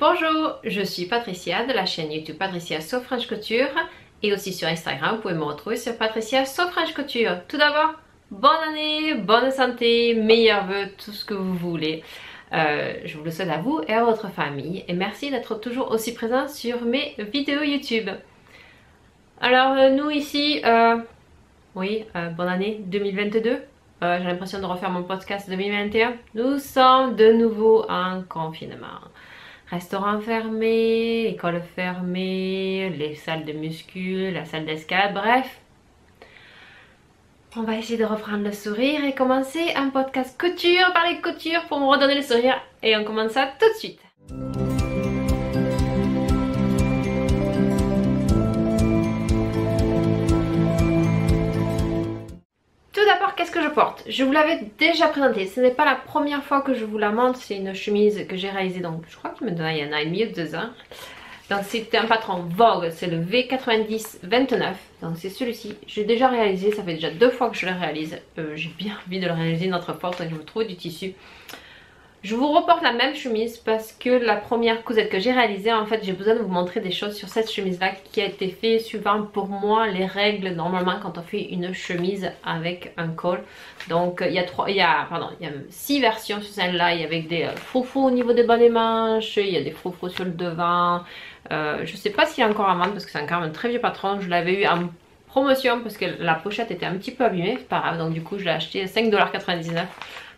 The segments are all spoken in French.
Bonjour, je suis Patricia de la chaîne YouTube Patricia So French Couture et aussi sur Instagram, vous pouvez me retrouver sur Patricia So French Couture. Tout d'abord, bonne année, bonne santé, meilleurs vœux, tout ce que vous voulez. Je vous le souhaite à vous et à votre famille et merci d'être toujours aussi présent sur mes vidéos YouTube. Alors nous ici, bonne année 2022. J'ai l'impression de refaire mon podcast 2021. Nous sommes de nouveau en confinement. Restaurant fermé, école fermée, les salles de muscu, la salle d'escalade, bref. On va essayer de reprendre le sourire et commencer un podcast couture, parler couture pour me redonner le sourire. Et on commence ça tout de suite. Tout d'abord, qu'est-ce que je porte? Je vous l'avais déjà présenté, ce n'est pas la première fois que je vous la montre, c'est une chemise que j'ai réalisée, donc je crois qu'il me donnait il y en a un et demi ou 2 ans. Donc c'était un patron Vogue, c'est le V90-29, donc c'est celui-ci. J'ai déjà réalisé, ça fait déjà 2 fois que je le réalise, j'ai bien envie de le réaliser une autre fois, donc je vous trouve du tissu. Je vous reporte la même chemise parce que la première cousette que j'ai réalisée, en fait j'ai besoin de vous montrer des choses sur cette chemise là qui a été fait suivant pour moi les règles normalement quand on fait une chemise avec un col. Donc il y a 6 versions sur celle-là, il y a avec des froufrous au niveau des bas des manches, il y a des froufrous sur le devant. Je sais pas s'il y a encore à vendre parce que c'est encore un très vieux patron, je l'avais eu en promotion parce que la pochette était un petit peu abîmée, c'est pas grave, donc du coup je l'ai acheté à 5,99 $.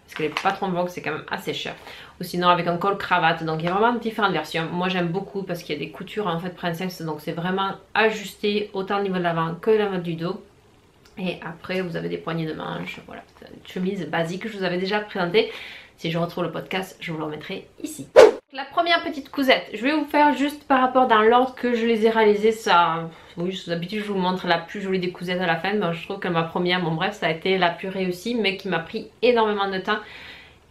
Parce que les patrons Vogue c'est quand même assez cher. Ou sinon avec un col cravate, donc il y a vraiment différentes versions. Moi j'aime beaucoup parce qu'il y a des coutures en fait princesse, donc c'est vraiment ajusté autant au niveau de l'avant que le niveau du dos. Et après vous avez des poignées de manches, voilà, c'est une chemise basique que je vous avais déjà présentée. Si je retrouve le podcast, je vous le remettrai ici. La première petite cousette, je vais vous faire juste par rapport dans l'ordre que je les ai réalisées. Ça, oui, d'habitude je vous montre la plus jolie des cousettes à la fin, mais je trouve que ma première, bon bref, ça a été la plus réussie, mais qui m'a pris énormément de temps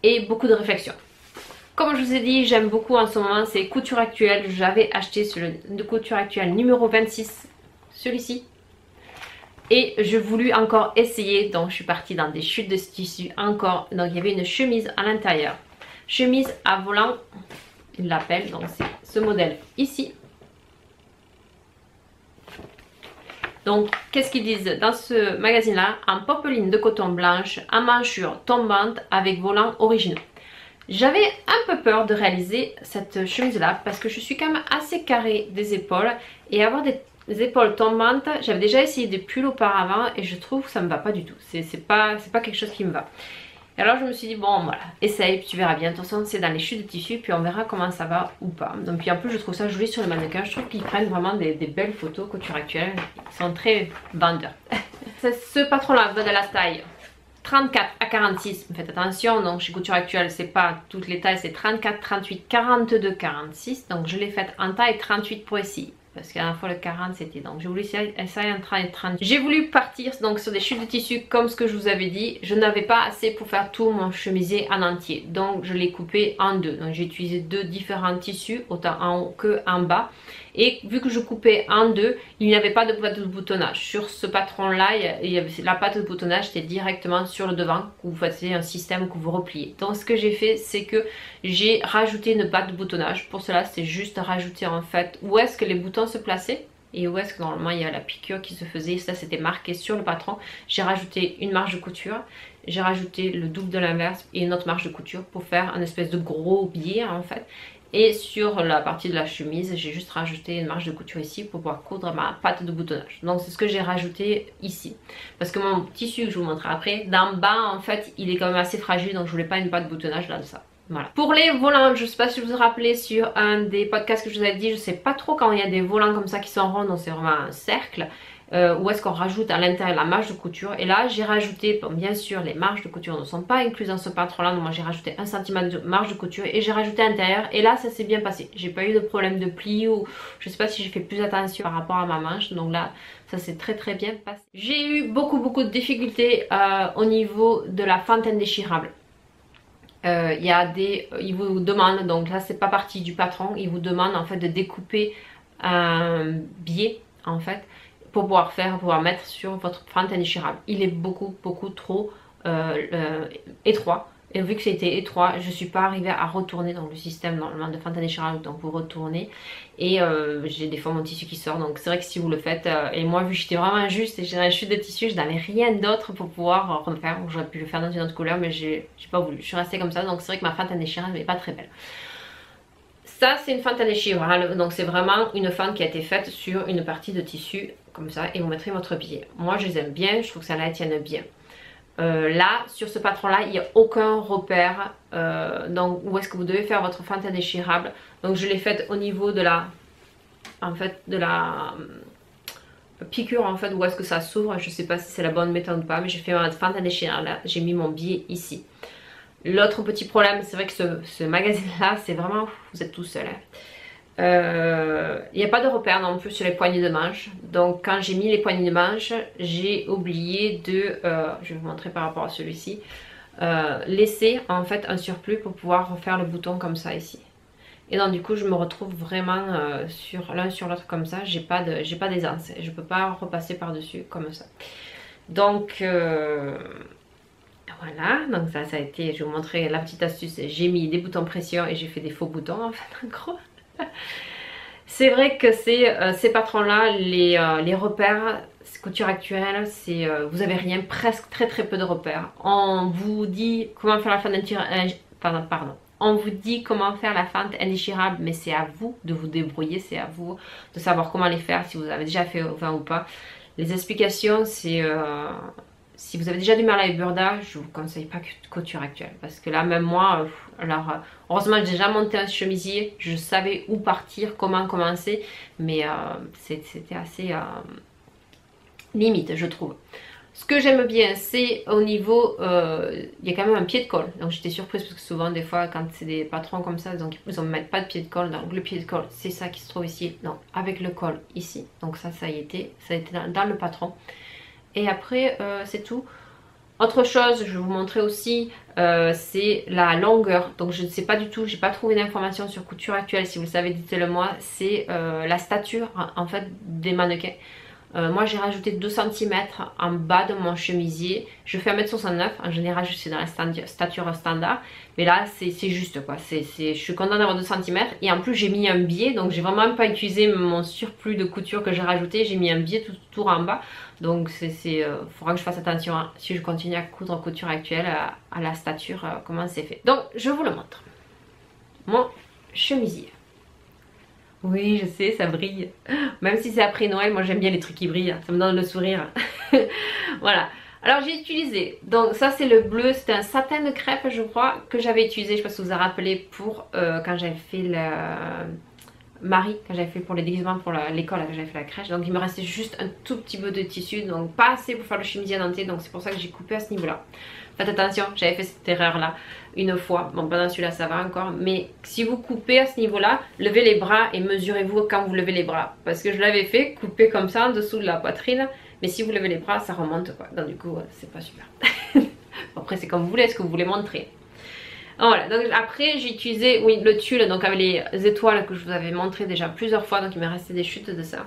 et beaucoup de réflexion. Comme je vous ai dit, j'aime beaucoup en ce moment, c'est Couture Actuelle. J'avais acheté celui de Couture Actuelle numéro 26, celui-ci. Et j'ai voulu encore essayer, donc je suis partie dans des chutes de tissu encore. Donc il y avait une chemise à l'intérieur. Chemise à volant, il l'appelle, donc c'est ce modèle ici. Donc qu'est-ce qu'ils disent dans ce magazine là? En popeline de coton blanche, en manchure tombante avec volant originaux. J'avais un peu peur de réaliser cette chemise là parce que je suis quand même assez carrée des épaules et avoir des épaules tombantes, j'avais déjà essayé des pulls auparavant et je trouve que ça me va pas du tout, c'est pas quelque chose qui me va. Et alors je me suis dit bon voilà, essaye puis tu verras bien, de toute façon c'est dans les chutes de tissu puis on verra comment ça va ou pas. Donc puis en plus je trouve ça joli sur le mannequin, je trouve qu'ils prennent vraiment des belles photos Couture Actuelle, ils sont très vendeurs. Ce patron là donne la taille 34 à 46, faites attention, donc chez Couture Actuelle c'est pas toutes les tailles, c'est 34, 38, 42, 46, donc je l'ai faite en taille 38 pour essayer. Parce qu'à la fois le 40 c'était, donc j'ai voulu essayer en 30. J'ai voulu partir donc sur des chutes de tissu comme ce que je vous avais dit. Je n'avais pas assez pour faire tout mon chemisier en entier, donc je l'ai coupé en deux. Donc j'ai utilisé 2 différents tissus, autant en haut que en bas. Et vu que je coupais en deux, il n'y avait pas de pâte de boutonnage. Sur ce patron là, la pâte de boutonnage était directement sur le devant, que vous faisiez un système que vous repliez. Donc ce que j'ai fait, c'est que j'ai rajouté une pâte de boutonnage. Pour cela, c'est juste rajouter en fait où est-ce que les boutons se plaçaient et où est-ce que normalement il y a la piqûre qui se faisait. Ça c'était marqué sur le patron. J'ai rajouté une marge de couture, j'ai rajouté le double de l'inverse et une autre marge de couture pour faire un espèce de gros biais en fait. Et sur la partie de la chemise, j'ai juste rajouté une marge de couture ici pour pouvoir coudre ma pâte de boutonnage. Donc c'est ce que j'ai rajouté ici. Parce que mon tissu que je vous montrerai après, d'en bas en fait, il est quand même assez fragile, donc je voulais pas une pâte de boutonnage là de ça. Voilà. Pour les volants, je ne sais pas si vous vous rappelez sur un des podcasts que je vous avais dit, je ne sais pas trop quand il y a des volants comme ça qui sont ronds, donc c'est vraiment un cercle. Où est-ce qu'on rajoute à l'intérieur la marge de couture. Et là j'ai rajouté, bon, bien sûr les marges de couture ne sont pas incluses dans ce patron là, donc moi j'ai rajouté 1 cm de marge de couture et j'ai rajouté à l'intérieur et là ça s'est bien passé. J'ai pas eu de problème de pli ou je sais pas si j'ai fait plus attention par rapport à ma manche, donc là ça s'est très bien passé. J'ai eu beaucoup de difficultés au niveau de la fente indéchirable. Il vous demande, donc là c'est pas partie du patron, il vous demande en fait de découper un biais en fait pour pouvoir mettre sur votre fente indéchirable. Il est beaucoup trop étroit Et vu que c'était étroit, je ne suis pas arrivée à retourner dans le système normalement de fente à déchirage, donc vous retournez. Et j'ai des fois mon tissu qui sort, donc c'est vrai que si vous le faites, et moi vu que j'étais vraiment injuste et j'ai une chute de tissu, je n'avais rien d'autre pour pouvoir refaire. J'aurais pu le faire dans une autre couleur, mais j'ai pas voulu. Je suis restée comme ça, donc c'est vrai que ma fente à déchirage n'est pas très belle. Ça c'est une fente à déchirage, donc c'est vraiment une fente qui a été faite sur une partie de tissu comme ça, et vous mettrez votre billet. Moi je les aime bien, je trouve que ça la tienne bien. Là, sur ce patron là, il n'y a aucun repère donc où est-ce que vous devez faire votre fente indéchirable. Donc je l'ai faite au niveau de la piqûre en fait, où est-ce que ça s'ouvre. Je sais pas si c'est la bonne méthode ou pas, mais j'ai fait ma fente indéchirable là, j'ai mis mon billet ici. L'autre petit problème, c'est vrai que ce magazine là, c'est vraiment, vous êtes tout seul hein. Il n'y a pas de repère non plus sur les poignées de manche. Donc quand j'ai mis les poignées de manche, j'ai oublié de, je vais vous montrer par rapport à celui-ci, laisser en fait un surplus pour pouvoir refaire le bouton comme ça ici. Et donc du coup je me retrouve vraiment sur l'un sur l'autre comme ça, j'ai pas d'aisance, je peux pas repasser par dessus comme ça. Donc voilà, donc ça a été, je vais vous montrer la petite astuce, j'ai mis des boutons pression et j'ai fait des faux boutons en fait en gros. C'est vrai que ces patrons là, les repères couture actuelle, c'est vous avez rien, presque très peu de repères. On vous dit comment faire la fente on vous dit comment faire la fente indéchirable, mais c'est à vous de vous débrouiller, c'est à vous de savoir comment les faire, si vous avez déjà fait au vin ou pas. Les explications, c'est si vous avez déjà du mal avec Burda, je vous conseille pas couture actuelle, parce que là même moi, alors heureusement j'ai déjà monté un chemisier, je savais où partir, comment commencer, mais c'était assez limite je trouve. Ce que j'aime bien, c'est au niveau, il y a quand même un pied de colle, donc j'étais surprise parce que souvent des fois quand c'est des patrons comme ça, donc ils ne mettent pas de pied de colle, donc le pied de colle c'est ça qui se trouve ici, donc avec le col ici, donc ça a été dans le patron. Et après c'est tout. Autre chose, je vais vous montrer aussi, c'est la longueur. Donc je ne sais pas du tout, j'ai pas trouvé d'informations sur couture actuelle. Si vous le savez, dites-le moi. C'est la stature en fait des mannequins. Moi j'ai rajouté 2 cm en bas de mon chemisier. Je fais 1m69, en général je suis dans la stature standard. Mais là c'est juste quoi, je suis contente d'avoir 2 cm. Et en plus j'ai mis un biais, donc j'ai vraiment pas utilisé mon surplus de couture que j'ai rajouté. J'ai mis un biais tout en bas. Donc faudra que je fasse attention hein, si je continue à coudre en couture actuelle à la stature, comment c'est fait. Donc je vous le montre. Mon chemisier. Oui, je sais, ça brille. Même si c'est après Noël, moi j'aime bien les trucs qui brillent. Ça me donne le sourire. Voilà. Alors j'ai utilisé, donc ça c'est le bleu, c'était un satin de crêpe je crois, que j'avais utilisé, je sais pas si vous vous rappelez, pour quand j'avais fait le Marie, quand j'avais fait pour les déguisements pour l'école, quand j'avais fait la crèche. Donc il me restait juste un tout petit peu de tissu, donc pas assez pour faire le chemisier denté, donc c'est pour ça que j'ai coupé à ce niveau là. Faites attention, j'avais fait cette erreur là une fois, bon pendant celui-là ça va encore, mais si vous coupez à ce niveau là, levez les bras et mesurez-vous quand vous levez les bras, parce que je l'avais fait, couper comme ça en dessous de la poitrine, mais si vous levez les bras ça remonte quoi, donc du coup c'est pas super. Après c'est comme vous voulez, est-ce que vous voulez montrer? Voilà, donc après j'ai utilisé oui, le tulle donc avec les étoiles que je vous avais montré déjà plusieurs fois, donc il m'est resté des chutes de ça.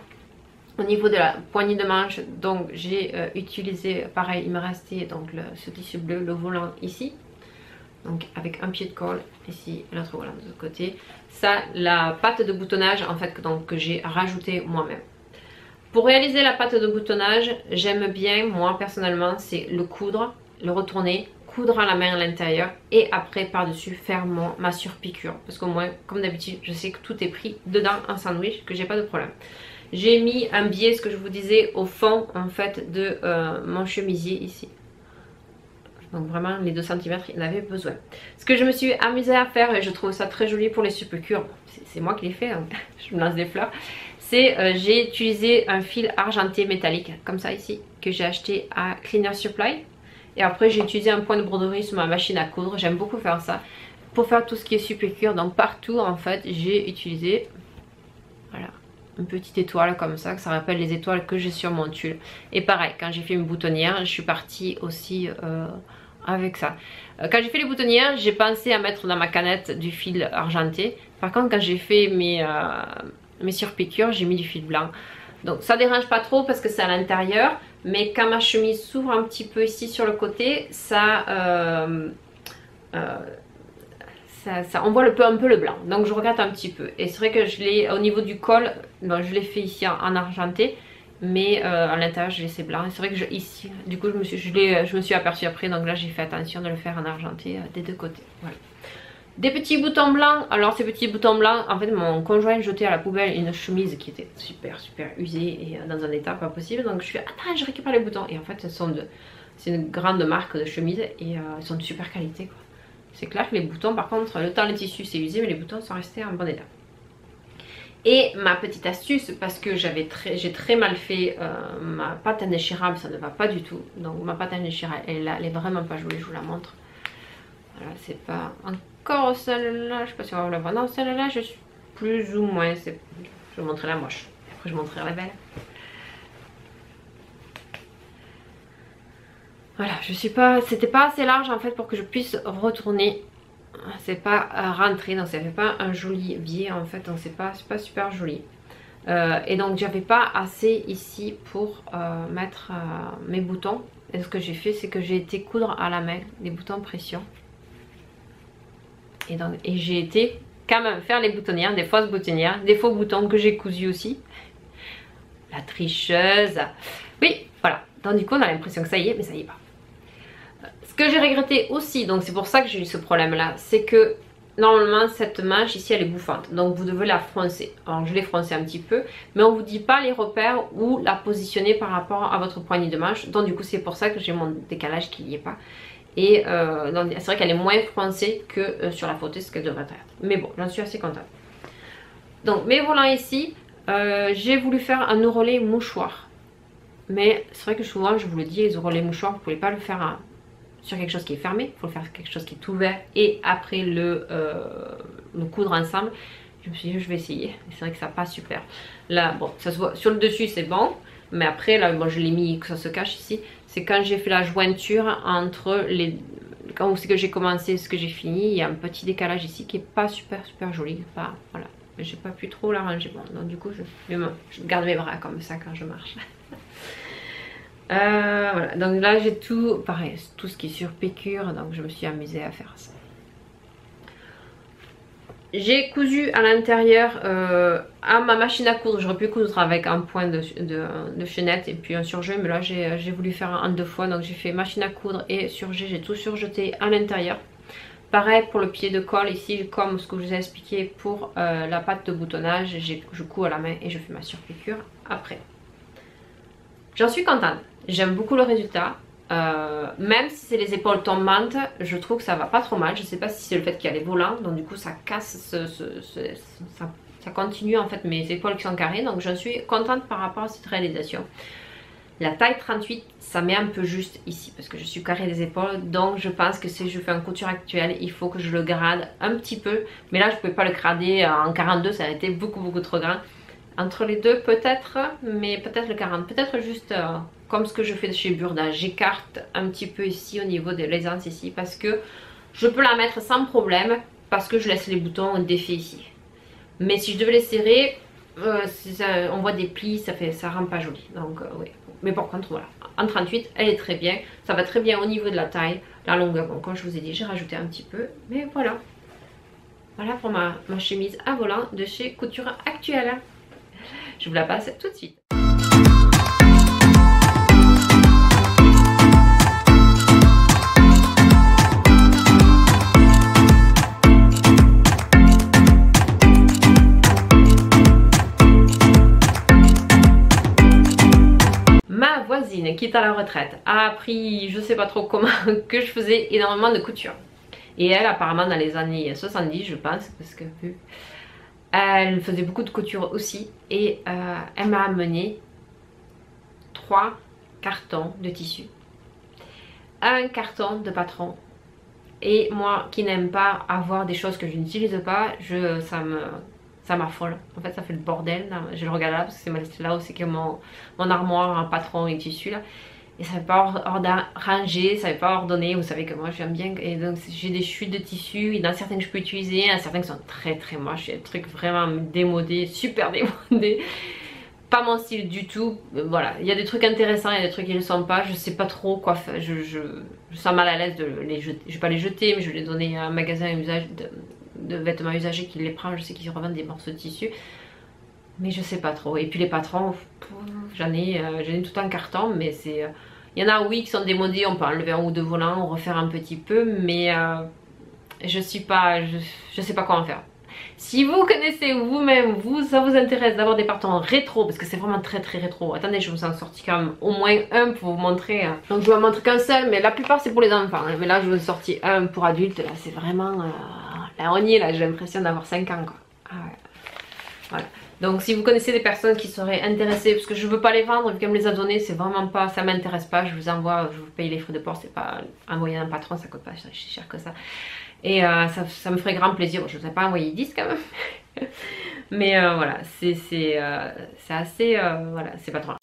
Au niveau de la poignée de manche, donc j'ai utilisé, pareil, il me restait donc ce tissu bleu, le volant ici. Donc avec un pied de colle ici et l'autre volant de l'autre côté. Ça, la patte de boutonnage en fait donc, que j'ai rajouté moi-même. Pour réaliser la patte de boutonnage, j'aime bien, moi personnellement, c'est le coudre, le retourner, coudre à la main à l'intérieur et après par-dessus faire ma surpiqûre. Parce qu'au moins, comme d'habitude, je sais que tout est pris dedans en sandwich, que j'ai pas de problème. J'ai mis un biais, ce que je vous disais, au fond en fait de mon chemisier ici. Donc vraiment les 2 cm il en avait besoin. Ce que je me suis amusée à faire, et je trouve ça très joli pour les surpiqûres, c'est moi qui l'ai fait, hein. Je me lance des fleurs. C'est j'ai utilisé un fil argenté métallique, comme ça ici, que j'ai acheté à Cleaner Supply. Et après j'ai utilisé un point de broderie sur ma machine à coudre, j'aime beaucoup faire ça. Pour faire tout ce qui est surpiqûre, donc partout en fait j'ai utilisé, voilà, une petite étoile comme ça rappelle les étoiles que j'ai sur mon tulle. Et pareil, quand j'ai fait une boutonnière, je suis partie aussi avec ça. Quand j'ai fait les boutonnières, j'ai pensé à mettre dans ma canette du fil argenté. Par contre, quand j'ai fait mes surpiqûres, j'ai mis du fil blanc. Donc ça dérange pas trop parce que c'est à l'intérieur. Mais quand ma chemise s'ouvre un petit peu ici sur le côté, ça on voit un peu le blanc, donc je regrette un petit peu. Et c'est vrai que je l'ai au niveau du col, bon, je l'ai fait ici en argenté, mais à l'intérieur j'ai laissé blanc. C'est vrai que ici, du coup je me suis aperçue après, donc là j'ai fait attention de le faire en argenté des deux côtés. Voilà. Des petits boutons blancs. Alors ces petits boutons blancs, en fait mon conjoint jetait à la poubelle une chemise qui était super usée et dans un état pas possible. Donc je suis attends, je récupère les boutons. Et en fait c'est une grande marque de chemise et ils sont de super qualité quoi. C'est clair que les boutons par contre, le temps le tissu c'est usé mais les boutons sont restés en bon état. Et ma petite astuce, parce que j'ai très mal fait ma pâte indéchirable, ça ne va pas du tout. Donc ma pâte indéchirable elle est vraiment pas jolie, je vous la montre. Voilà, c'est pas encore celle-là, je sais pas si on va la voir. Non, celle-là, je suis plus ou moins. Je vais vous montrer la moche. Après, je vous montrerai la belle. Voilà, c'était pas assez large en fait pour que je puisse retourner. C'est pas rentré, donc ça fait pas un joli biais en fait, donc c'est pas super joli. Et donc j'avais pas assez ici pour mettre mes boutons. Et ce que j'ai fait, c'est que j'ai été coudre à la main des boutons pression. Et j'ai été quand même faire les boutonnières, des fausses boutonnières, des faux boutons que j'ai cousus aussi. La tricheuse. Oui, voilà. Donc du coup on a l'impression que ça y est, mais ça y est pas. Ce que j'ai regretté aussi, donc c'est pour ça que j'ai eu ce problème là, c'est que normalement cette manche ici elle est bouffante. Donc vous devez la froncer. Alors je l'ai froncée un petit peu, mais on vous dit pas les repères ou la positionner par rapport à votre poignée de manche. Donc du coup c'est pour ça que j'ai mon décalage qui n'y est pas. Et c'est vrai qu'elle est moins froncée que sur la photo, ce qu'elle devrait être. Mais bon, j'en suis assez contente. Donc mes volants ici, j'ai voulu faire un ourlet mouchoir. Mais c'est vrai que souvent, je vous le dis, les ourlets mouchoirs, vous ne pouvez pas le faire sur quelque chose qui est fermé. Il faut le faire sur quelque chose qui est ouvert et après le coudre ensemble. Je me suis dit, je vais essayer. C'est vrai que ça passe super. Là, bon, ça se voit sur le dessus, c'est bon. Mais après, là, bon, je l'ai mis, que ça se cache ici. C'est quand j'ai fait la jointure entre quand c'est que j'ai commencé et ce que j'ai fini. Il y a un petit décalage ici qui est pas super joli. Enfin, voilà. Mais j'ai pas pu trop l'arranger. Bon, donc du coup, je garde mes bras comme ça quand je marche. Voilà. Donc là, j'ai tout, pareil, tout ce qui est sur piqûre. Donc je me suis amusée à faire ça. J'ai cousu à l'intérieur à ma machine à coudre. J'aurais pu coudre avec un point de chaînette et puis un surjet, mais là j'ai voulu faire en deux fois. Donc j'ai fait machine à coudre et surjet, j'ai tout surjeté à l'intérieur. Pareil pour le pied de colle ici, comme ce que je vous ai expliqué pour la pâte de boutonnage, je couds à la main et je fais ma surpiqûre après. J'en suis contente, j'aime beaucoup le résultat. Même si c'est les épaules tombantes, je trouve que ça va pas trop mal. Je sais pas si c'est le fait qu'il y a les volants, donc du coup ça casse, ça continue en fait mes épaules qui sont carrées. Donc je suis contente par rapport à cette réalisation. La taille 38, ça met un peu juste ici parce que je suis carrée des épaules. Donc je pense que si je fais un couture actuelle, il faut que je le grade un petit peu. Mais là je pouvais pas le grader en 42, ça a été beaucoup trop grand. Entre les deux peut-être, mais peut-être le 40, peut-être juste comme ce que je fais chez Burda. J'écarte un petit peu ici au niveau de l'aisance ici parce que je peux la mettre sans problème parce que je laisse les boutons défaits ici. Mais si je devais les serrer, on voit des plis, ça rend pas joli. Donc oui. Mais par contre voilà, en 38 elle est très bien, ça va très bien au niveau de la taille, la longueur. Bon comme je vous ai dit j'ai rajouté un petit peu, mais voilà. Voilà pour ma chemise à volant de chez Couture Actuelle. Je vous la passe tout de suite. Ma voisine qui est à la retraite a appris, je sais pas trop comment, que je faisais énormément de couture. Et elle apparemment dans les années 70 je pense, parce que elle faisait beaucoup de couture aussi et elle m'a amené 3 cartons de tissu, un carton de patron. Et moi qui n'aime pas avoir des choses que je n'utilise pas, ça m'affole. En fait ça fait le bordel. Je le regarde là parce que c'est là où c'est que mon armoire en patron et tissu là. Et ça ne fait pas ranger, ça ne fait pas ordonner. Vous savez que moi j'aime bien. Et donc j'ai des chutes de tissu. Il y en a certains que je peux utiliser, il y en a certains qui sont très moches. Il y a des trucs vraiment démodés, super démodés. pas mon style du tout. Voilà, il y a des trucs intéressants, il y a des trucs qui ne le sont pas. Je sais pas trop quoi faire. Je sens mal à l'aise de les jeter. Je vais pas les jeter, mais je vais les donner à un magasin de vêtements usagés qui les prend. Je sais qu'ils revendent des morceaux de tissu. Mais je sais pas trop. Et puis les patrons, j'en ai tout un carton, mais c'est... Il y en a, oui, qui sont démodés, on peut enlever un ou deux volants, refaire un petit peu, mais je sais pas comment faire. Si vous connaissez vous-même, ça vous intéresse d'avoir des patrons rétro, parce que c'est vraiment très rétro. Attendez, je vous en sortis quand même au moins un pour vous montrer. Donc je vais en montrer qu'un seul, mais la plupart c'est pour les enfants. Mais là je vous ai sorti un pour adultes, là c'est vraiment... Là on y est, là j'ai l'impression d'avoir 5 ans quoi. Ah ouais. Voilà. Donc si vous connaissez des personnes qui seraient intéressées, parce que je veux pas les vendre, vu qu'elle me les a donnés, c'est vraiment pas, ça m'intéresse pas, je vous envoie, je vous paye les frais de port, c'est pas envoyer un patron, ça coûte pas si cher que ça. Et ça me ferait grand plaisir, je ne vous ai pas envoyé 10 quand même. Mais voilà, c'est assez, voilà, c'est pas trop.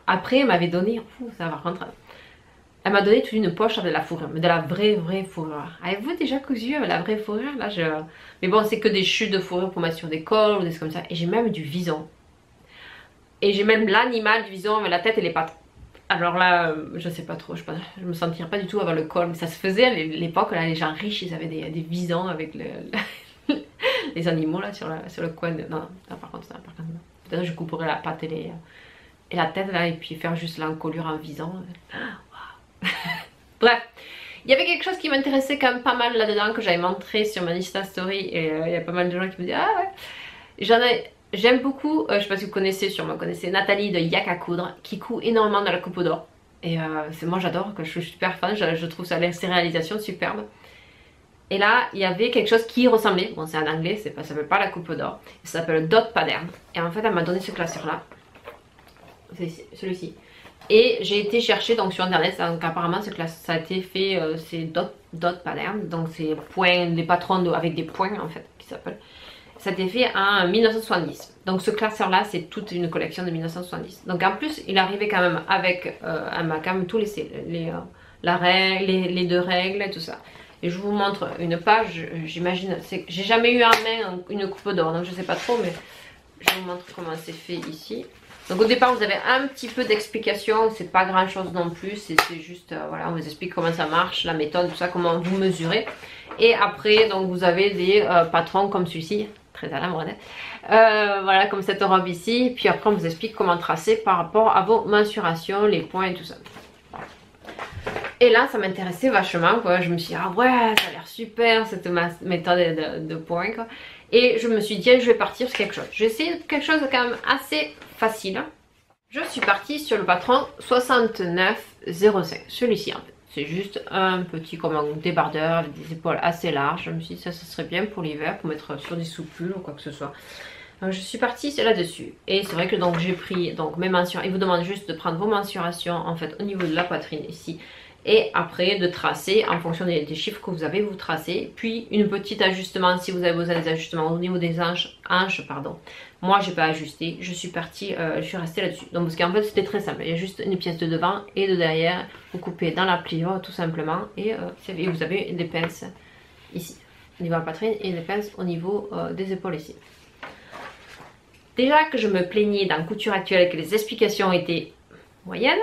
Après, elle m'avait donné, ça va rentrer. Elle m'a donné toute une poche avec de la fourrure, mais de la vraie fourrure. Avez-vous déjà cousu avec la vraie fourrure là Mais bon, c'est que des chutes de fourrure pour mettre sur des cols ou des trucs comme ça. Et j'ai même du vison. Et j'ai même l'animal du vison avec la tête et les pattes. Alors là, je sais pas trop, je me sentirais pas du tout avoir le col. Mais ça se faisait à l'époque, là, les gens riches, ils avaient des visons avec les animaux là sur le coin. Non, par contre, non. Peut-être que je couperais la patte et la tête là, et puis faire juste l'encolure en vison. Bref, il y avait quelque chose qui m'intéressait quand même pas mal là-dedans, que j'avais montré sur mon Insta Story, et il y a pas mal de gens qui me disent ah ouais, j'aime beaucoup, je sais pas si vous connaissez, sûrement connaissez Nathalie de Yak à coudre, qui coud énormément dans la coupe d'or, et moi j'adore, je suis super fan, je trouve ça, ses réalisations superbes. Et là il y avait quelque chose qui ressemblait, bon c'est en anglais, ça s'appelle pas la coupe d'or, ça s'appelle Dot Pattern, et en fait elle m'a donné ce classeur là, c'est celui-ci. Et j'ai été chercher donc sur internet, donc apparemment ça a été fait, c'est dot pattern, donc c'est points, des patrons avec des points en fait qui s'appellent. Ça a été fait en 1970. Donc ce classeur là c'est toute une collection de 1970. Donc en plus il arrivait quand même avec un m'a quand même tout laissé, les deux règles et tout ça. Et je vous montre une page, j'imagine, j'ai jamais eu en main une coupe d'or donc je sais pas trop, mais je vous montre comment c'est fait ici. Donc au départ vous avez un petit peu d'explication, c'est pas grand chose non plus, c'est juste, voilà, on vous explique comment ça marche, la méthode, tout ça, comment vous mesurez. Et après donc vous avez des patrons comme celui-ci, très à la mode, voilà, comme cette robe ici. Puis après on vous explique comment tracer par rapport à vos mensurations, les points et tout ça. Et là ça m'intéressait vachement quoi, je me suis dit ah ouais ça a l'air super cette méthode de points quoi. Et je me suis dit tiens je vais partir sur quelque chose. J'ai essayé quelque chose de quand même assez facile. Je suis partie sur le patron 6905, celui-ci en fait. C'est juste un petit comme un débardeur avec des épaules assez larges. Je me suis dit ça serait bien pour l'hiver, pour mettre sur des soupules ou quoi que ce soit. Donc je suis partie là-dessus. Et c'est vrai que donc j'ai pris donc mes mensurations. Il vous demande juste de prendre vos mensurations en fait au niveau de la poitrine ici. Et après de tracer en fonction des chiffres que vous avez, vous tracez. Puis une petite ajustement si vous avez besoin des ajustements au niveau des hanches pardon. Moi j'ai pas ajusté, je suis partie, je suis restée là-dessus. Donc parce qu'en fait c'était très simple, il y a juste une pièce de devant et de derrière. Vous coupez dans la pliure tout simplement et vous avez des pinces ici au niveau de la poitrine et des pinces au niveau des épaules ici. Déjà que je me plaignais dans Couture Actuelle que les explications étaient moyennes.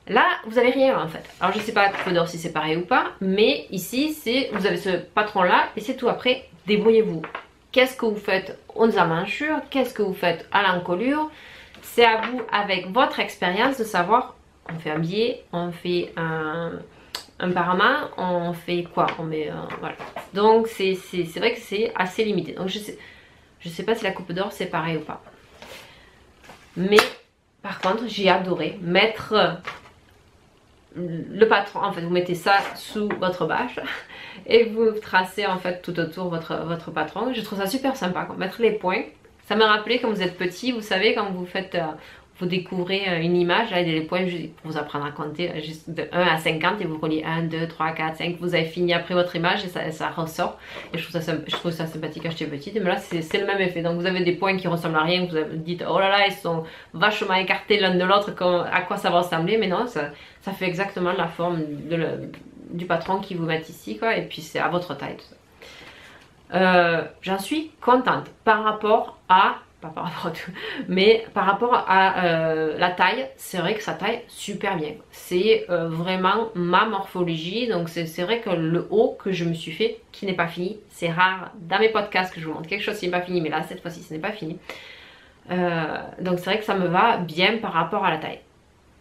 Là, vous avez rien en fait. Alors je sais pas coupe d'or si c'est pareil ou pas, mais ici c'est vous avez ce patron là et c'est tout. Après, débrouillez-vous. Qu'est-ce que vous faites aux manchure? Qu'est-ce que vous faites à l'encolure? C'est à vous avec votre expérience de savoir. On fait un biais, on fait un parement, on fait quoi? On met voilà. Donc c'est vrai que c'est assez limité. Donc je sais pas si la coupe d'or c'est pareil ou pas. Mais par contre, j'ai adoré mettre le patron, en fait vous mettez ça sous votre bâche et vous tracez en fait tout autour votre patron. Je trouve ça super sympa quoi. Mettre les points, ça m'a rappelé quand vous êtes petit, vous savez quand vous vous découvrez une image, là, il y a des points pour vous apprendre à compter juste de 1 à 50 et vous reliez 1, 2, 3, 4, 5, vous avez fini après votre image et ça ressort. Et je trouve ça sympathique quand j'étais petite. Mais là c'est le même effet, donc vous avez des points qui ressemblent à rien, vous dites oh là là ils sont vachement écartés l'un de l'autre, à quoi ça va ressembler, mais non, ça fait exactement la forme du patron qui vous met ici quoi, et puis c'est à votre taille tout ça. J'en suis contente par rapport à, pas par rapport à tout, mais par rapport à la taille, c'est vrai que ça taille super bien. C'est vraiment ma morphologie, donc c'est vrai que le haut que je me suis fait, qui n'est pas fini, c'est rare dans mes podcasts que je vous montre quelque chose qui n'est pas fini, mais là cette fois-ci ce n'est pas fini. Donc c'est vrai que ça me va bien par rapport à la taille.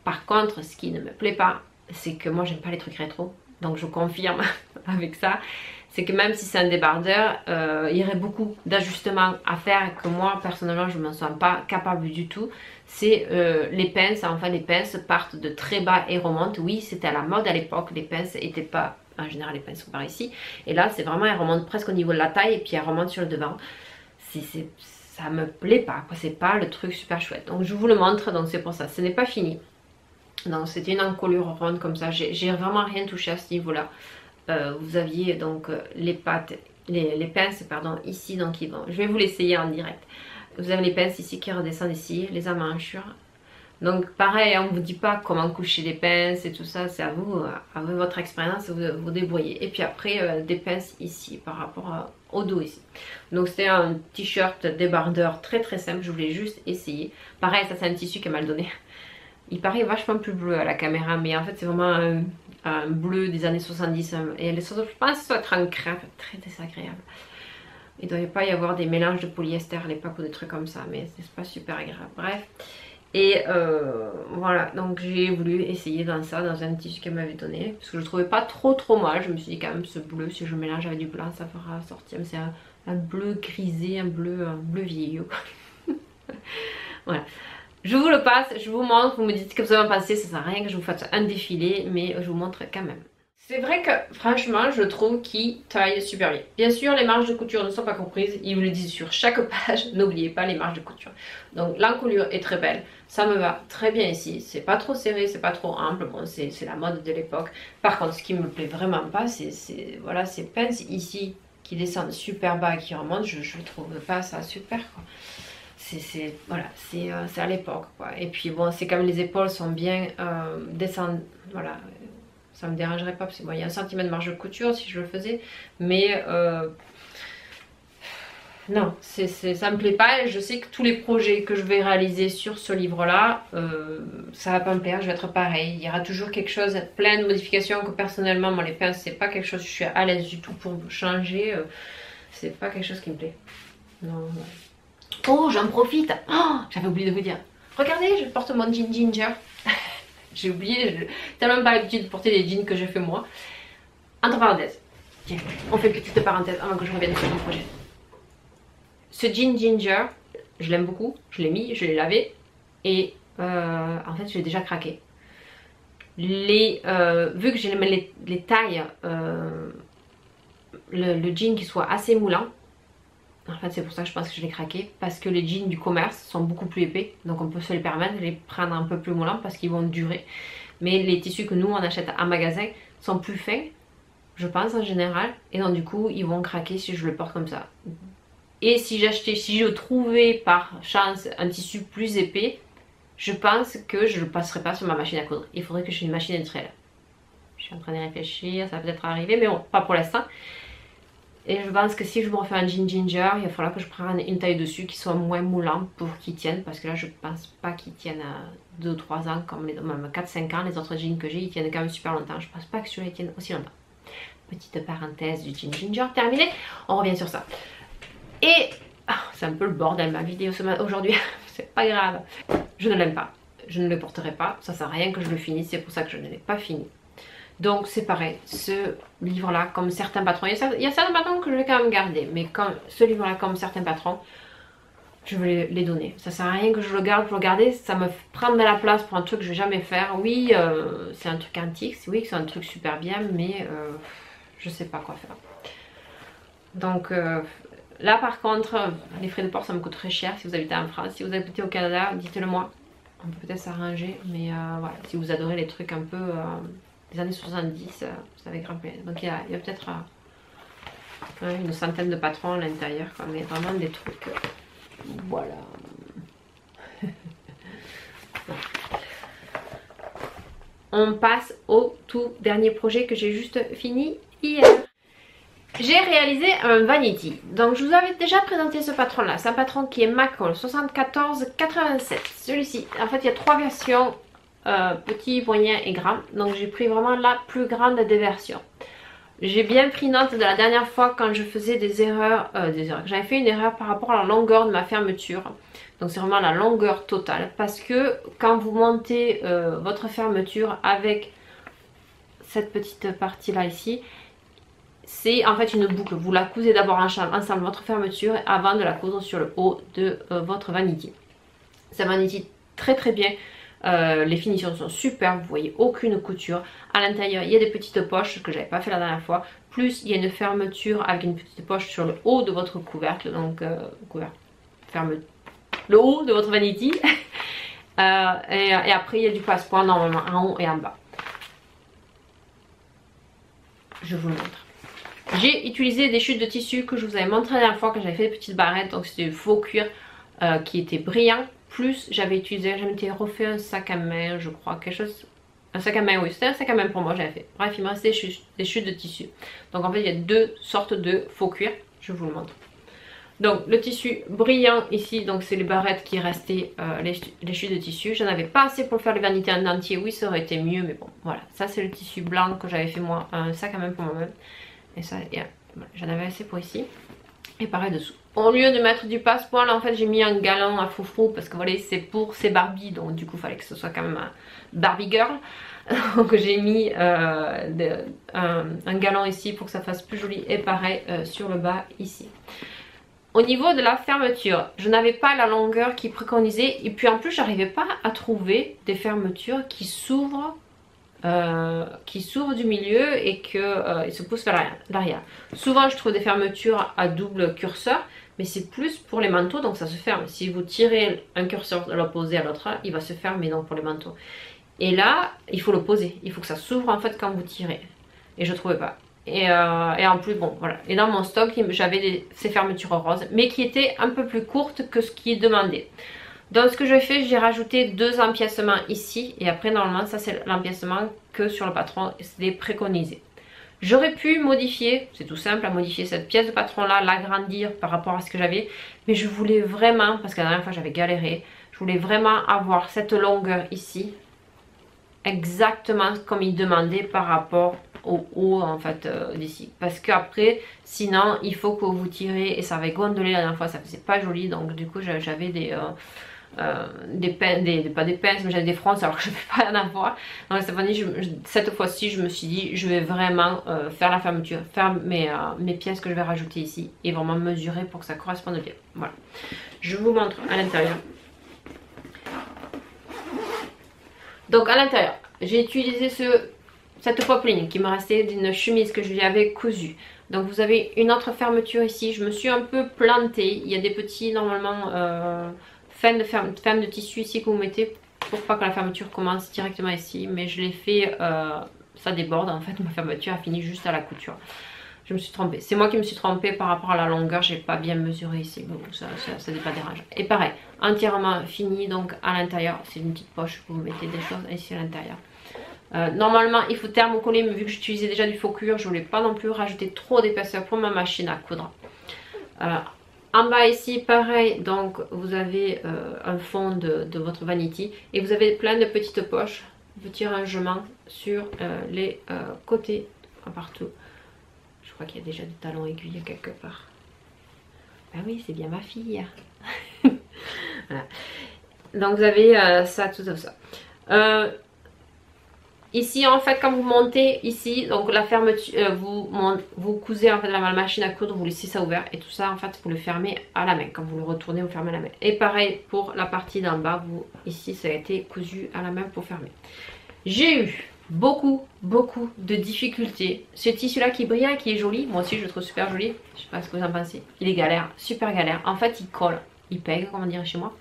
Par contre, ce qui ne me plaît pas, c'est que moi j'aime pas les trucs rétro, donc je confirme avec ça. C'est que même si c'est un débardeur, il y aurait beaucoup d'ajustements à faire que moi personnellement je ne me sens pas capable du tout. C'est les pinces, enfin les pinces partent de très bas et remontent. Oui, c'était à la mode à l'époque, les pinces n'étaient pas, en général les pinces sont par ici. Et là c'est vraiment, elles remontent presque au niveau de la taille et puis elles remontent sur le devant. Ça me plaît pas, quoi. C'est pas le truc super chouette. Donc je vous le montre, donc c'est pour ça, ce n'est pas fini. Donc c'était une encolure ronde comme ça, j'ai vraiment rien touché à ce niveau là. Vous aviez donc les pattes, les pinces pardon ici, donc ils vont, je vais vous l'essayer en direct. Vous avez les pinces ici qui redescendent ici, les emmanchures. Donc pareil, on ne vous dit pas comment coucher les pinces et tout ça, c'est à vous, avec votre expérience, vous débrouillez. Et puis après des pinces ici par rapport au dos ici. Donc c'était un t-shirt débardeur très très simple, je voulais juste essayer. Pareil, ça c'est un tissu qui est mal donné. Il paraît vachement plus bleu à la caméra, mais en fait c'est vraiment un bleu des années 70. Et je pense que ça doit être un crêpe très désagréable. Il ne doit pas y avoir des mélanges de polyester à l'époque ou des trucs comme ça, mais c'est pas super agréable. Bref. Et voilà, donc j'ai voulu essayer dans ça, dans un tissu qu'elle m'avait donné. Parce que je ne trouvais pas trop moche. Je me suis dit quand même ce bleu, si je mélange avec du blanc, ça fera sortir. Mais c'est un bleu grisé, un bleu vieillot. Voilà. Je vous le passe, je vous montre, vous me dites ce que vous en pensez, ça sert à rien que je vous fasse un défilé, mais je vous montre quand même. C'est vrai que franchement, je trouve qu'il taille super bien. Bien sûr, les marges de couture ne sont pas comprises, ils vous le disent sur chaque page, n'oubliez pas les marges de couture. Donc l'encolure est très belle, ça me va très bien ici, c'est pas trop serré, c'est pas trop ample, bon c'est la mode de l'époque. Par contre, ce qui me plaît vraiment pas, c'est voilà, ces pinces ici qui descendent super bas et qui remontent, je trouve pas ça super quoi. Voilà, c'est à l'époque quoi. Et puis bon, c'est comme les épaules sont bien descendent, voilà, ça me dérangerait pas parce que bon, il y a 1 centimètre de marge de couture si je le faisais, mais non, ça me plaît pas. Et je sais que tous les projets que je vais réaliser sur ce livre là, ça va pas me plaire, je vais être pareil, il y aura toujours quelque chose, plein de modifications que personnellement moi les pinces c'est pas quelque chose, je suis à l'aise du tout pour changer, c'est pas quelque chose qui me plaît, non. Oh, j'en profite. Oh, j'avais oublié de vous dire. Regardez, je porte mon jean ginger. J'ai oublié, j'ai tellement pas l'habitude de porter les jeans que j'ai fait moi. Entre parenthèses. Tiens, on fait une petite parenthèse avant que je revienne sur mon projet. Ce jean ginger, je l'aime beaucoup. Je l'ai mis, je l'ai lavé. Et en fait, je l'ai déjà craqué. Vu que j'ai les tailles, le jean qui soit assez moulant. En fait c'est pour ça que je pense que je l'ai craqué, parce que les jeans du commerce sont beaucoup plus épais, donc on peut se les permettre de les prendre un peu plus moulants parce qu'ils vont durer. Mais les tissus que nous on achète en magasin sont plus fins, je pense en général, et donc du coup ils vont craquer si je le porte comme ça. Et si je trouvais par chance un tissu plus épais, je pense que je ne le passerai pas sur ma machine à coudre. Il faudrait que j'ai une machine industrielle. Je suis en train de réfléchir, ça va peut-être arriver, mais bon, pas pour l'instant. Et je pense que si je me refais un jean ginger, il va falloir que je prenne une taille dessus qui soit moins moulant pour qu'il tienne. Parce que là je pense pas qu'il tienne à 2 ou 3 ans, comme même 4-5 ans. Les autres jeans que j'ai, ils tiennent quand même super longtemps. Je pense pas que celui-là tienne aussi longtemps. Petite parenthèse du jean ginger terminée. On revient sur ça. Et c'est un peu le bordel ma vidéo aujourd'hui. C'est pas grave. Je ne l'aime pas. Je ne le porterai pas. Ça sert à rien que je le finisse. C'est pour ça que je ne l'ai pas fini. Donc c'est pareil, ce livre-là, comme certains patrons, il y a certains patrons que je vais quand même garder, mais comme ce livre-là, comme certains patrons, je vais les donner. Ça sert à rien que je le garde pour le garder, ça me prend de la place pour un truc que je vais jamais faire. Oui, c'est un truc antique, oui, c'est un truc super bien, mais je sais pas quoi faire. Donc là par contre, les frais de port ça me coûte très cher si vous habitez en France. Si vous habitez au Canada, dites-le moi. on peut peut-être s'arranger, mais voilà, si vous adorez les trucs un peu des années 70, vous avez grimpé. Donc il y a peut-être une centaine de patrons à l'intérieur, mais vraiment des trucs, voilà. On passe au tout dernier projet que j'ai juste fini hier. J'ai réalisé un vanity. Donc je vous avais déjà présenté ce patron là. C'est un patron qui est Macol 7487. Celui-ci, en fait il y a 3 versions, petit, moyen et grand. Donc j'ai pris vraiment la plus grande des versions. J'ai bien pris note de la dernière fois quand je faisais des erreurs. J'avais fait une erreur par rapport à la longueur de ma fermeture. Donc c'est vraiment la longueur totale. Parce que quand vous montez votre fermeture avec cette petite partie là ici, c'est en fait une boucle. Vous la cousez d'abord ensemble votre fermeture avant de la coudre sur le haut de votre vanity. C'est un vanity très très bien. Les finitions sont super, vous voyez aucune couture. À l'intérieur il y a des petites poches que j'avais pas fait la dernière fois. Plus il y a une fermeture avec une petite poche sur le haut de votre couvercle. Donc le haut de votre vanity. Et après il y a du passe-point normalement en haut et en bas. Je vous le montre. J'ai utilisé des chutes de tissu que je vous avais montré la dernière fois quand j'avais fait des petites barrettes. Donc c'était du faux cuir qui était brillant. Plus j'avais utilisé, je m'étais refait un sac à main, je crois, quelque chose. Un sac à main, oui, c'était un sac à main pour moi, j'avais fait. Bref, il me restait des chutes de tissu. Donc en fait, il y a 2 sortes de faux cuir. Je vous le montre. Donc le tissu brillant ici, donc c'est les barrettes qui restaient, les chutes de tissu. J'en avais pas assez pour faire les vanités en entier. Oui, ça aurait été mieux, mais bon, voilà. Ça, c'est le tissu blanc que j'avais fait moi, un sac à main pour moi-même. Et ça, voilà, j'en avais assez pour ici. Et pareil dessous. Au lieu de mettre du passe-point, là en fait j'ai mis un galon à foufou parce que voilà, c'est pour ces Barbie, donc du coup il fallait que ce soit quand même un Barbie girl. Donc j'ai mis un galon ici pour que ça fasse plus joli et pareil sur le bas ici. Au niveau de la fermeture, je n'avais pas la longueur qui préconisait et puis en plus j'arrivais pas à trouver des fermetures qui s'ouvrent du milieu et qu'ils se poussent vers l'arrière. Souvent je trouve des fermetures à double curseur, mais c'est plus pour les manteaux, donc ça se ferme. Si vous tirez un curseur de l'opposé à l'autre, il va se fermer donc pour les manteaux. Et là, il faut le poser, il faut que ça s'ouvre en fait quand vous tirez. Et je trouvais pas. Et en plus, bon voilà. Et dans mon stock, j'avais ces fermetures roses, mais qui étaient un peu plus courtes que ce qui est demandé. Donc ce que j'ai fait, j'ai rajouté 2 empiècements ici. Et après normalement ça c'est l'empiècement que sur le patron, c'est préconisé. J'aurais pu modifier, c'est tout simple à modifier cette pièce de patron là, l'agrandir par rapport à ce que j'avais. Mais je voulais vraiment, parce que la dernière fois j'avais galéré, je voulais vraiment avoir cette longueur ici. Exactement comme il demandait par rapport au haut en fait d'ici. Parce qu'après, sinon il faut que vous tirez et ça avait gondolé la dernière fois, ça faisait pas joli. Donc du coup j'avais des pinces, pas des pinces, mais j'avais des fronces alors que je ne vais pas en avoir. Donc cette fois-ci je me suis dit je vais vraiment faire la fermeture, faire mes pièces que je vais rajouter ici et vraiment mesurer pour que ça corresponde bien. Voilà, je vous montre à l'intérieur. Donc à l'intérieur j'ai utilisé cette popeline qui me restait d'une chemise que je lui avais cousue. Donc vous avez une autre fermeture ici, je me suis un peu plantée, il y a des petits normalement fans de tissu ici que vous mettez pour pas que la fermeture commence directement ici, mais je l'ai fait, ça déborde en fait, ma fermeture a fini juste à la couture. Je me suis trompée, c'est moi qui me suis trompée par rapport à la longueur, j'ai pas bien mesuré ici, bon, ça n'est pas dérangeant. Et pareil, entièrement fini, donc à l'intérieur, c'est une petite poche, vous mettez des choses ici à l'intérieur. Normalement il faut thermocoller, mais vu que j'utilisais déjà du faux cuir, je voulais pas non plus rajouter trop d'épaisseur pour ma machine à coudre. En bas ici pareil, donc vous avez un fond de votre vanity et vous avez plein de petites poches, petits rangements sur les côtés, partout. Je crois qu'il y a déjà des talons aiguilles quelque part. Ben oui, c'est bien ma fille. Voilà. Donc vous avez ça, tout ça. Ici en fait quand vous montez ici, donc la fermeture, vous cousez en fait la machine à coudre, vous laissez ça ouvert et tout ça en fait vous le fermez à la main. Quand vous le retournez vous fermez à la main. Et pareil pour la partie d'en bas, ici ça a été cousu à la main pour fermer. J'ai eu beaucoup de difficultés. Ce tissu là qui brille, qui est joli, moi aussi je le trouve super joli, je sais pas ce que vous en pensez. Il est galère, super galère, en fait il colle, il pègue comme on dirait chez moi.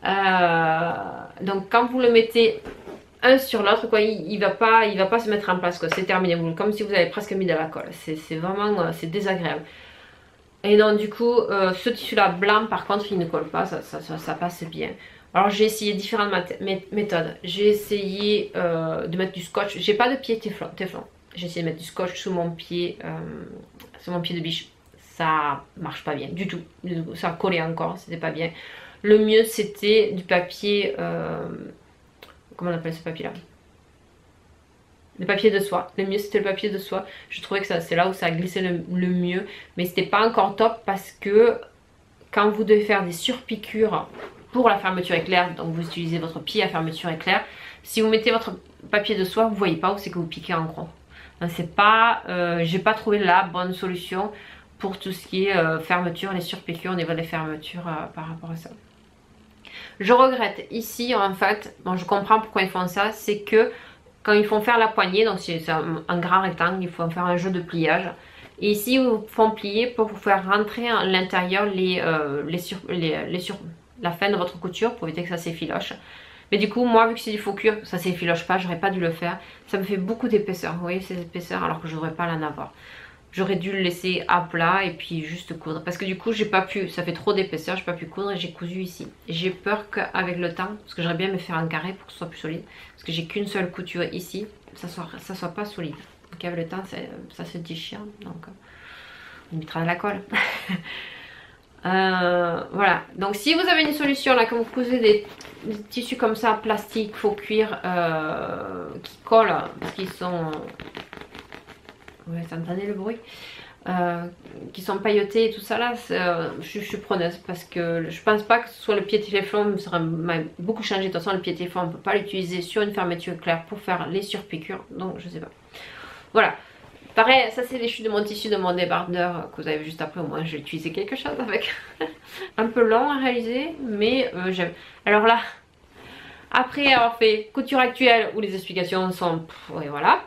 Donc quand vous le mettez un sur l'autre, quoi, il va pas se mettre en place, quoi. C'est terminé, comme si vous avez presque mis de la colle. C'est vraiment, c'est désagréable. Et donc du coup, ce tissu là blanc par contre il ne colle pas, ça passe bien. Alors j'ai essayé différentes méthodes. J'ai essayé de mettre du scotch. J'ai pas de pied téflon. J'ai essayé de mettre du scotch sous mon pied de biche. Ça marche pas bien du tout. Ça collait encore, c'était pas bien. Le mieux c'était du papier, comment on appelle ce papier là? Le papier de soie. Le mieux c'était le papier de soie. Je trouvais que c'est là où ça a glissé le mieux. Mais c'était pas encore top parce que quand vous devez faire des surpiqûres pour la fermeture éclair, donc vous utilisez votre pied à fermeture éclair, si vous mettez votre papier de soie, vous voyez pas où c'est que vous piquez en gros. C'est pas, j'ai pas trouvé la bonne solution pour tout ce qui est fermeture, les surpiqûres au niveau des fermetures par rapport à ça. Je regrette ici en fait, bon je comprends pourquoi ils font ça, c'est que quand ils font faire la poignée, donc c'est un grand rectangle, il faut faire un jeu de pliage. Et ici, ils vous font plier pour vous faire rentrer à l'intérieur la fin de votre couture pour éviter que ça s'effiloche. Mais du coup, moi, vu que c'est du faux cuir, ça s'effiloche pas, j'aurais pas dû le faire. Ça me fait beaucoup d'épaisseur, vous voyez, ces épaisseurs, alors que je devrais pas l'en avoir. J'aurais dû le laisser à plat et puis juste coudre. Parce que du coup, j'ai pas pu, ça fait trop d'épaisseur, j'ai pas pu coudre et j'ai cousu ici. J'ai peur qu'avec le temps, parce que j'aurais bien me faire un carré pour que ce soit plus solide. Parce que j'ai qu'une seule couture ici, ça soit pas solide. Donc avec le temps, ça se déchire. Donc on mettra de la colle. Voilà. Donc si vous avez une solution là, quand vous cousez des tissus comme ça, plastique, faux cuir, qui collent, qui sont... Ouais, ça entendez le bruit, qui sont pailletés et tout ça là, je suis preneuse parce que je pense pas que ce soit le pied téflon, ça aurait beaucoup changé. De toute façon, le pied téflon, on peut pas l'utiliser sur une fermeture éclair pour faire les surpiqûres, donc je sais pas. Voilà. Pareil, ça c'est les chutes de mon tissu de mon débardeur que vous avez vu juste après. Au moins j'ai utilisé quelque chose avec. Un peu long à réaliser, mais j'aime. Alors là, après avoir fait couture actuelle où les explications sont... ouais, voilà.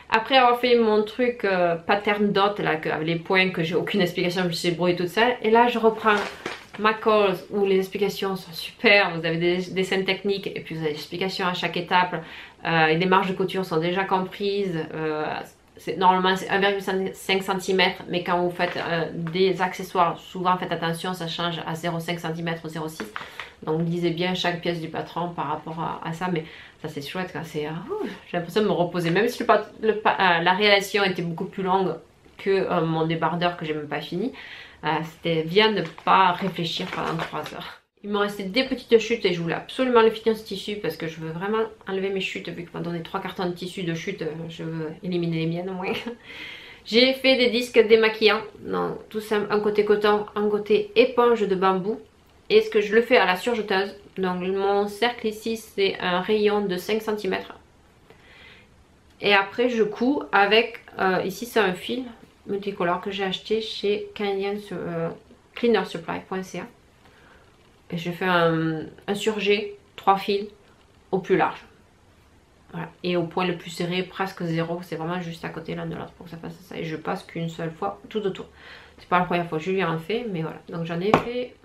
Après avoir fait mon truc pattern dot là, avec les points que j'ai aucune explication, je me suis débrouillée toute seule. Et là je reprends ma cause où les explications sont super, vous avez des dessins techniques et puis vous avez des explications à chaque étape. Et les marges de couture sont déjà comprises. Normalement c'est 1,5 cm, mais quand vous faites des accessoires, souvent faites attention, ça change à 0,5 cm ou 0,6 cm. Donc lisez bien chaque pièce du patron par rapport à ça, mais ça c'est chouette, j'ai l'impression de me reposer, même si la réalisation était beaucoup plus longue que mon débardeur que j'ai même pas fini. C'était bien de ne pas réfléchir pendant 3 heures. Il me restait des petites chutes et je voulais absolument le finir ce tissu parce que je veux vraiment enlever mes chutes. Vu que m'a donné 3 cartons de tissu de chutes, je veux éliminer les miennes au moins. J'ai fait des disques démaquillants, donc tout simple, un côté coton, un côté éponge de bambou. Et ce que je le fais à la surjeteuse. Donc mon cercle ici c'est un rayon de 5 cm. Et après je couds avec, ici c'est un fil multicolore que j'ai acheté chez cleanersupply.ca. Et je fais un surjet 3 fils au plus large. Voilà. Et au point le plus serré, presque 0, c'est vraiment juste à côté l'un de l'autre pour que ça fasse ça. Et je passe qu'une seule fois tout autour. C'est pas la première fois que je lui en fais, mais voilà. Donc j'en ai fait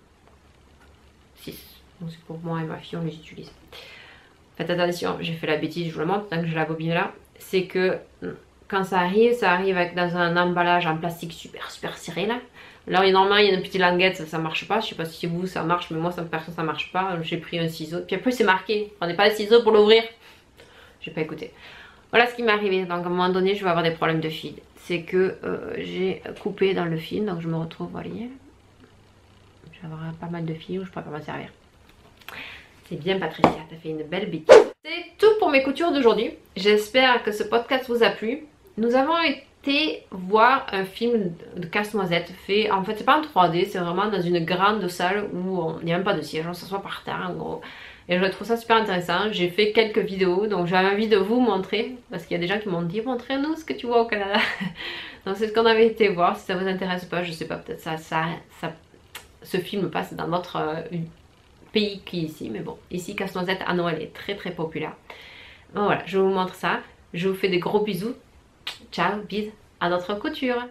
6. Donc c'est pour moi et ma fille, on les utilise. Faites attention, j'ai fait la bêtise, je vous le montre, tant que j'ai la bobine là. C'est que quand ça arrive dans un emballage en plastique super serré là. Là normalement il y a une petite languette, ça marche pas. Je sais pas si vous ça marche, mais moi perso ça marche pas. J'ai pris un ciseau. Puis après c'est marqué, prenez pas le ciseau pour l'ouvrir. J'ai pas écouté. Voilà ce qui m'est arrivé. Donc à un moment donné je vais avoir des problèmes de fil. C'est que j'ai coupé dans le fil, donc je me retrouve, voyez. Je vais avoir pas mal de fils où je pourrais pas m'en servir. C'est bien Patricia, t'as fait une belle bêtise. C'est tout pour mes coutures d'aujourd'hui. J'espère que ce podcast vous a plu. Nous avons été voir un film de Casse-Noisette fait, en fait c'est pas en 3D, c'est vraiment dans une grande salle où il n'y a même pas de siège, on s'assoit par terre en gros. Et je trouve ça super intéressant. J'ai fait quelques vidéos, donc j'avais envie de vous montrer, parce qu'il y a des gens qui m'ont dit montrez-nous ce que tu vois au Canada. Donc c'est ce qu'on avait été voir. Si ça vous intéresse pas, je sais pas, peut-être ce film passe dans notre pays qui est ici, mais bon, ici Casse-Noisette à Noël est très populaire. Bon voilà, je vous montre ça. Je vous fais des gros bisous. Ciao, bis, à notre couture.